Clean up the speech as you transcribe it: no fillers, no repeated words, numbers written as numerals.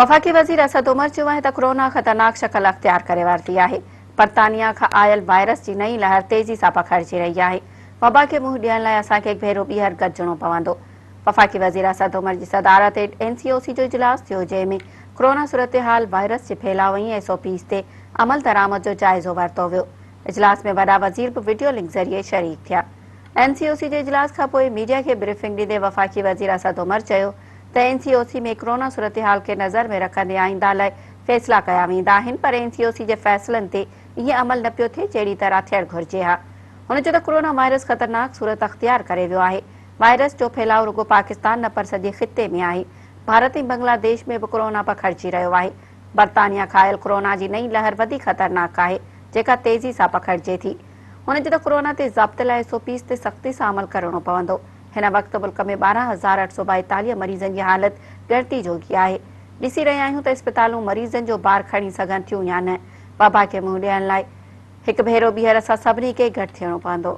वफ़ाक़ी वज़ीर असद उमर चयो आहे त कोरोना ख़तरनाक शक्ल अख़्तियार करे वरिती आहे। बर्तानिया खां आयल वायरस जी नई लहर तेज़ी सां पखिड़िजी रही आहे। वबा खे मुंहुं ॾियण लाइ असांखे हिकु भेरो ॿीहर गॾिजणो पवंदो। वफ़ाक़ी वज़ीर असद उमर जी सदारत हेठि NCOC जो इजलास थियो, जंहिं में कोरोना सूरतहाल, वायरस जे फैलाउ ऐं SOPs ते अमल दरामद जो जाइज़ो वरितो वियो। इजलास में वॾा वज़ीर बि वीडियो लिंक ज़रिए शरीक थिया। NCOC जे इजलास खां पोइ मीडिया खे ब्रीफिंग ॾींदे वफ़ाक़ी वज़ीर असद उमर चयो त NCOC में कोरोना सूरतहाल खे नज़र में रखंदे आईंदा लाइ फ़ैसिला कया वेंदा आहिनि, पर NCOC जे फ़ैसिलनि ते ईअं अमल न पियो थिए जहिड़ी तरह थियणु घुरिजे हा। हुन चयो त कोरोना वायरस ख़तरनाक सूरत अख़्तियार करे वियो आहे। वायरस जो फैलाउ रुगो पाकिस्तान न पर सॼे ख़िते में आहे। भारत ऐं बांग्लादेश में बि कोरोना पखिड़िजी रहियो आहे। बर्तानिया खां आयल कोरोना जी नई लहर वधीक ख़तरनाक आहे, जेका तेज़ी सां पखिड़िजे थी। हुन चयो त कोरोना ते ज़ब्त लाइ SOPs ते सख़्ती सां अमल करणो पवंदो। हिन वक़्तु मुल्क में 12,842 मरीज़नि जी हालत गिणती जोगी आहे। ॾिसी रहिया आहियूं त इस्पतालूं मरीज़नि जो बार खणी सघनि थियूं या न। वबा खे मुंहुं ॾियण लाइ हिकु भेरो ॿीहर असां सभिनी खे गॾु थियणो पवंदो।